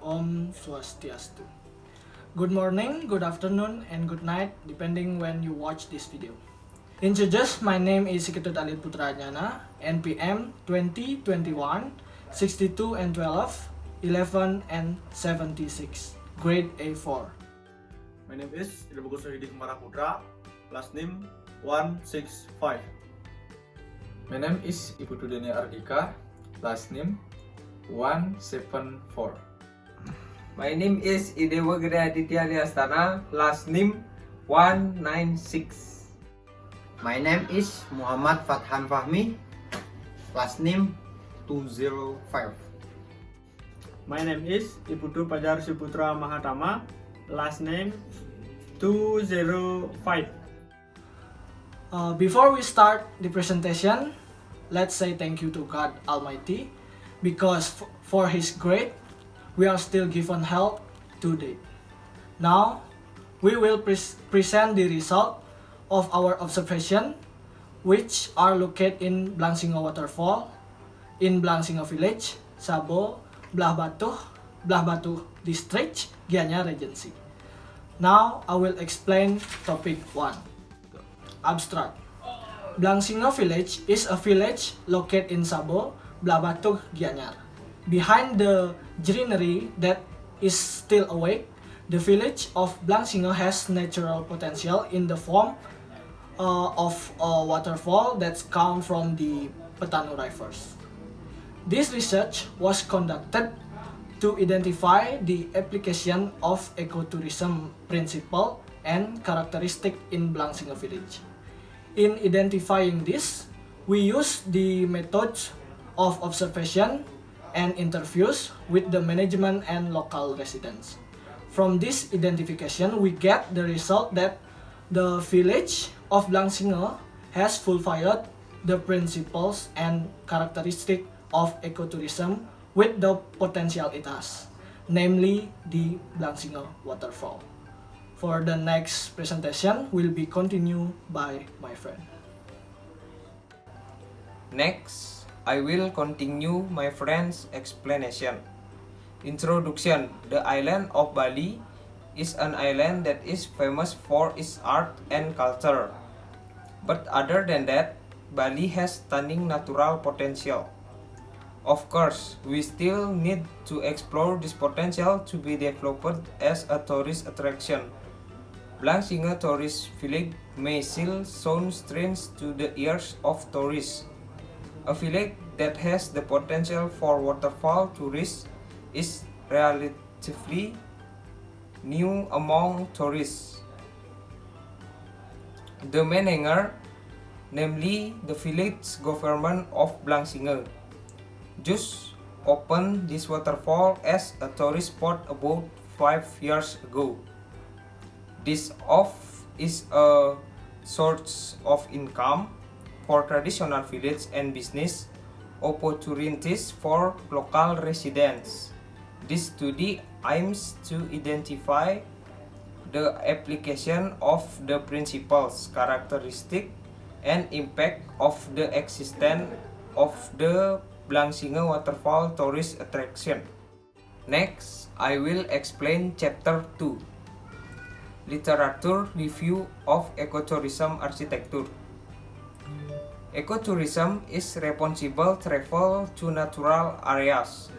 Om Swastiastu. Good morning, good afternoon, and good night, depending when you watch this video. Introduce, my name is ECOTOURISM NPM 2021, 62 and 12, 11 and 76, grade A4. My name is Bagus Hidi Maraputra, last name 165. My name is Ibu Dudania Ardika, last name 174. My name is Idewa Gede Aditya Liastana, last name 196. My name is Muhammad Fathan Fahmi, last name 205. My name is Iputu Pajar Siputra Mahatama, last name 205. Before we start the presentation, let's say thank you to God Almighty, because for His grace, we are still given health today. Now, we will present the result of our observation, which are located in Blangsingo Waterfall, in Blangsingo Village, Sabo, Blah Batu District, Gianyar Regency. Now, I will explain topic 1. Abstract. Blangsingo Village is a village located in Sabo, Blah Batu, Gianyar. Behind the greenery that is still awake, the village of Blangsingo has natural potential in the form of a waterfall that comes from the Petanu rivers. This research was conducted to identify the application of ecotourism principle and characteristic in Blangsingo village. In identifying this, we use the methods of observation and interviews with the management and local residents. From this identification, we get the result that the village of Blangsingo has fulfilled the principles and characteristics of ecotourism with the potential it has, namely the Blangsingo waterfall. For the next presentation will be continued by my friend. Next, I will continue my friend's explanation. Introduction. The island of Bali is an island that is famous for its art and culture. But other than that, Bali has stunning natural potential. Of course, we still need to explore this potential to be developed as a tourist attraction. Blangsingo tourist village may still sound strange to the ears of tourists. A village that has the potential for waterfall tourism is relatively new among tourists. The main hangar, namely the village government of Blangsingo, just opened this waterfall as a tourist spot about 5 years ago. This is a source of income for traditional village and business opportunities for local residents. This study aims to identify the application of the principles, characteristics, and impact of the existence of the Blangsingo waterfall tourist attraction. Next, I will explain chapter 2. Literature review of ecotourism architecture. Ecotourism is responsible travel to natural areas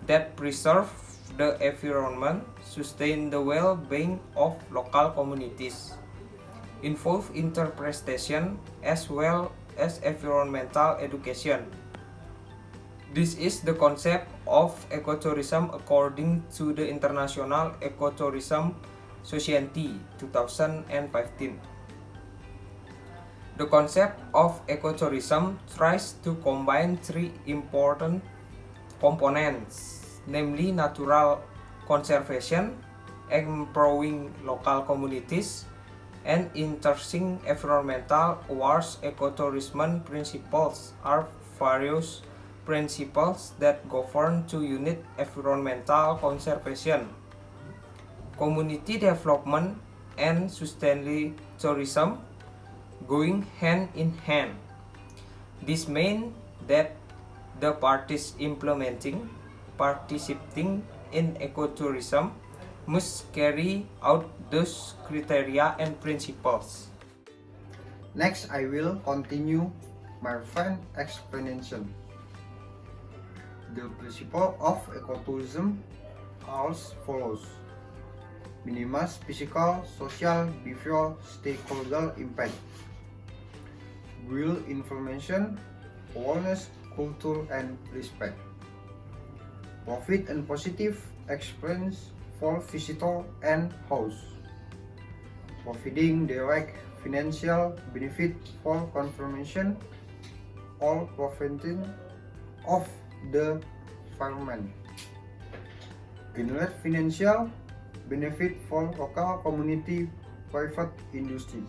that preserve the environment, sustain the well-being of local communities, involve interpretation as well as environmental education. This is the concept of ecotourism according to the International Ecotourism Society 2015. The concept of ecotourism tries to combine 3 important components, namely natural conservation, empowering local communities, and enhancing environmental awareness. Ecotourism principles are various principles that govern 2 units: environmental conservation, community development, and sustainable tourism, going hand in hand. This means that the parties implementing, participating, in ecotourism must carry out those criteria and principles. Next, I will continue my friend explanation. The principle of ecotourism are as follows: minimize physical, social, behavioral, stakeholder impact, build information, awareness, culture, and respect, profit and positive experience for visitor and host, providing direct financial benefit for confirmation or preventing of the environment, generate financial benefit for local community, private industry,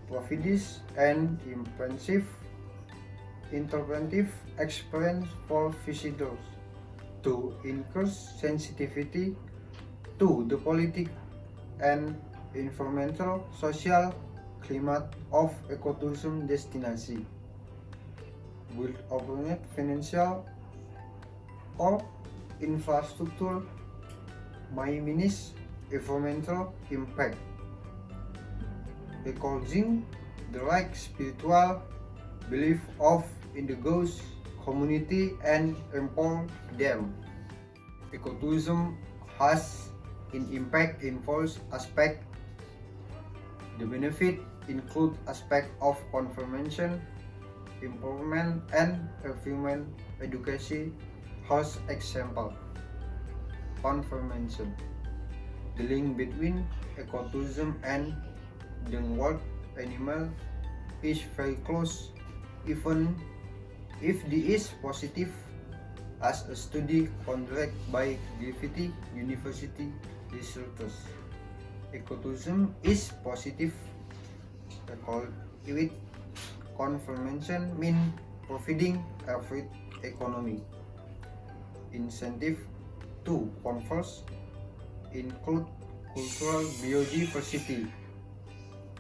provides an impressive interpretive experience for visitors to increase sensitivity to the political and environmental social climate of ecotourism destination, build opportunity financial or infrastructure, minimize environmental impact, encouraging the right spiritual belief of indigenous community and empower them. Ecotourism has an impact in four aspects. The benefit include aspect of confirmation, improvement, and environment education. As example, confirmation. The link between ecotourism and the wild animal is very close, even if this is positive, as a study conducted by Griffith University researchers. Ecotourism is positive with confirmation mean providing effort economy. Incentive to converse include cultural biodiversity,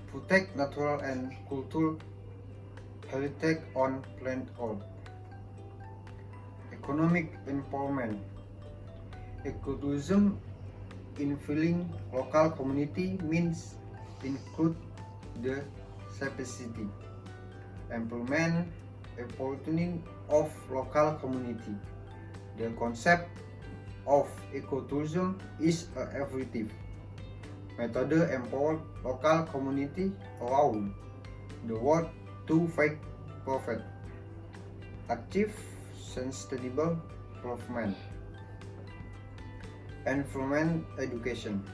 protect natural and cultural heritage on planet Earth. Economic empowerment. Ecotourism in filling local community means include the capacity, employment, opportunity of local community. The concept of ecotourism is a effective method empower local community around the world to fight profit, achieve sustainable development. Environment education.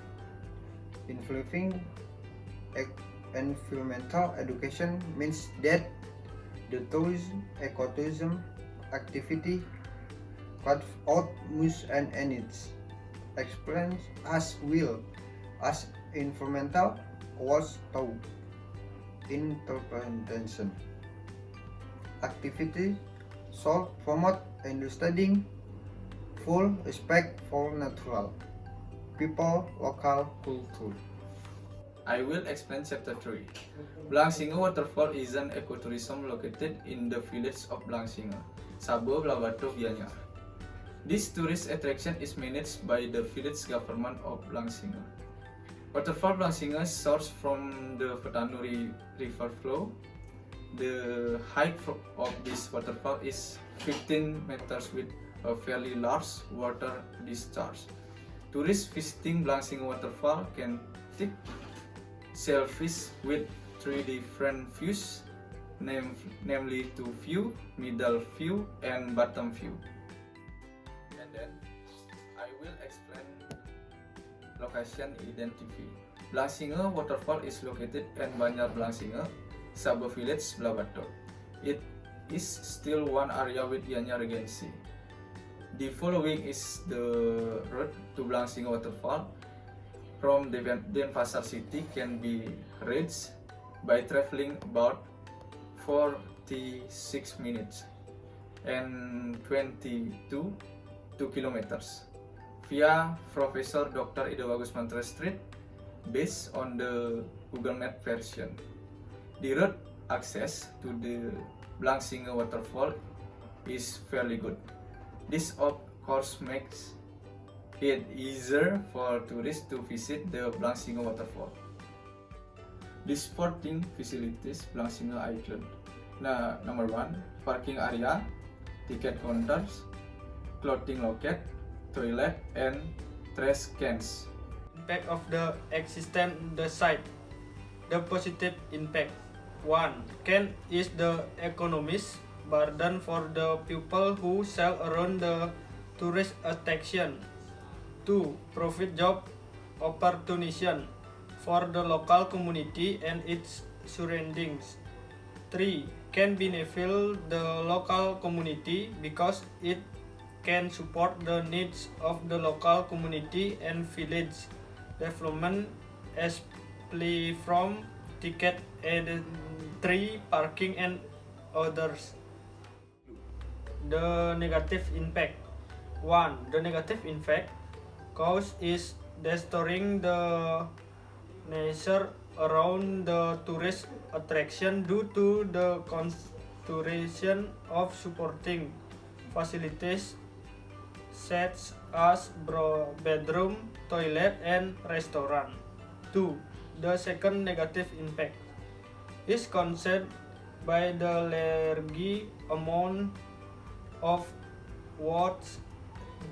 Influencing environmental education means that the tourism ecotourism activity cut out use and needs experience as well as environmental was taught interpretation. Activity should promote understanding, full respect for natural people, local culture. I will explain chapter 3. Blangsinge Waterfall is an ecotourism located in the village of Blangsinge, Sabo Blabato, Gianyar. This tourist attraction is managed by the village government of Blangsinge. Waterfall Blangsinge source from the Petanuri river flow. The height of this waterfall is 15 meters with a fairly large water discharge. Tourists visiting Blangsinge Waterfall can take selfies with 3 different views, namely top view, middle view, and bottom view. And then I will explain location identity. Blangsinge Waterfall is located in Banyar Blangsinge, Sabo Village, Blabato. It is still one area with Gianyar Regency. The following is the route to Blangsinge Waterfall. From Denpasar city can be reached by traveling about 46 minutes and 22 kilometers via Professor Dr. Ida Bagus Mantra Street based on the Google Map version. The road access to the Blangsinge Waterfall is fairly good. This course makes it easier for tourists to visit the Blangsingo waterfall. The sporting facilities Blangsingo Island. Nah, number 1, parking area, ticket counters, clothing locket, toilet, and trash cans. Impact of the existence the site. The positive impact. 1. Can ease the economic burden for the people who sell around the tourist attraction. 2. Profit job opportunity for the local community and its surroundings. 3. Can benefit the local community because it can support the needs of the local community and village development, especially from ticket entry, parking, and others. The negative impact. 1. The negative impact cause is destroying the nature around the tourist attraction due to the consideration of supporting facilities such as bedroom, toilet, and restaurant. 2. The second negative impact is caused by the large amount of what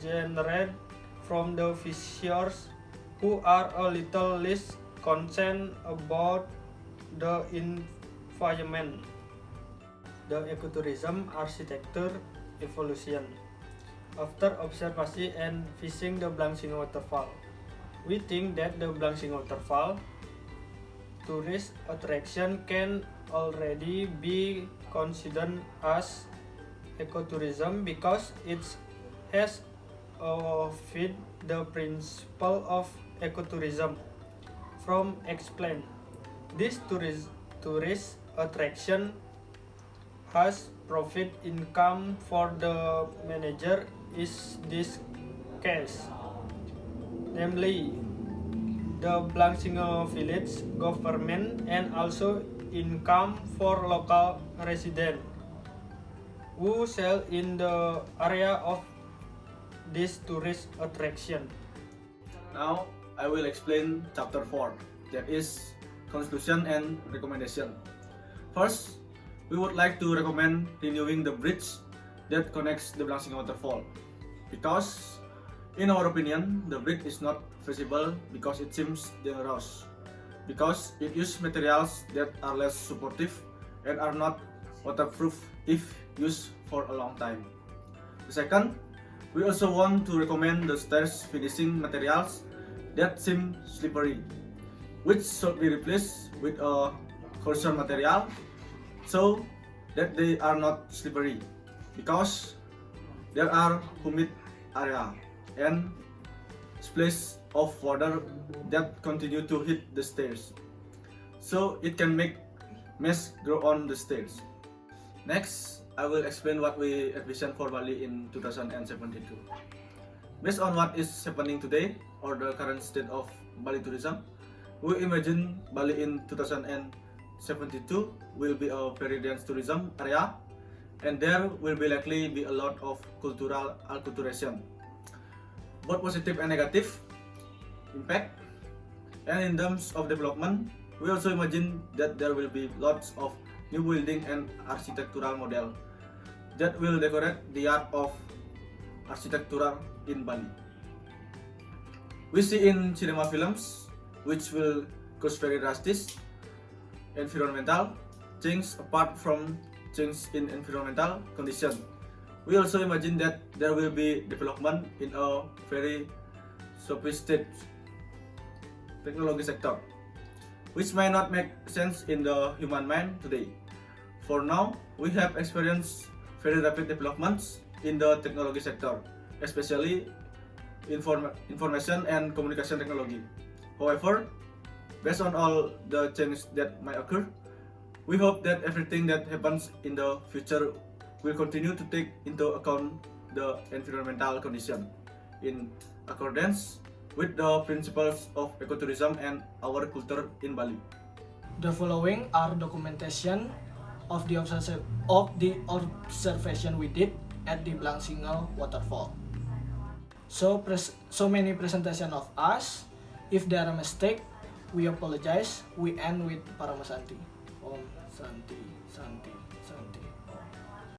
generated from the visitors who are a little less concerned about the environment. The ecotourism architecture evolution. After observation and visiting the Blangsingo waterfall, we think that the Blangsingo waterfall tourist attraction can already be considered as ecotourism because it has fit the principle of ecotourism. From explain, this tourist attraction has profit income for the manager is this case, namely the Blangsingo village government and also income for local residents who sell in the area of this tourist attraction. Now I will explain chapter 4, that is conclusion and recommendation. First, we would like to recommend renewing the bridge that connects the Blangsingo waterfall, because in our opinion the bridge is not feasible because it seems dangerous, because it uses materials that are less supportive and are not waterproof if used for a long time. The second, we also want to recommend the stairs finishing materials that seem slippery, which should be replaced with a coarser material so that they are not slippery, because there are humid area and splash of water that continue to hit the stairs, so it can make mess grow on the stairs. Next, I will explain what we envision for Bali in 2072. Based on what is happening today or the current state of Bali tourism, we imagine Bali in 2072 will be a very dense tourism area, and there will be likely be a lot of cultural acculturation, both positive and negative impact. And in terms of development, we also imagine that there will be lots of new building and architectural model that will decorate the art of architecture in Bali. We see in cinema films which will cause very drastic environmental change apart from change in environmental condition. We also imagine that there will be development in a very sophisticated technology sector, which might not make sense in the human mind today. For now, we have experienced very rapid developments in the technology sector, especially information and communication technology. However, based on all the changes that might occur, we hope that everything that happens in the future will continue to take into account the environmental condition in accordance with the principles of ecotourism and our culture in Bali. The following are documentation of the observation we did at the Blangsingo waterfall. So many presentation of us. If there are mistake, we apologize. We end with Paramasanti. Om Santi Santi Santi. Om.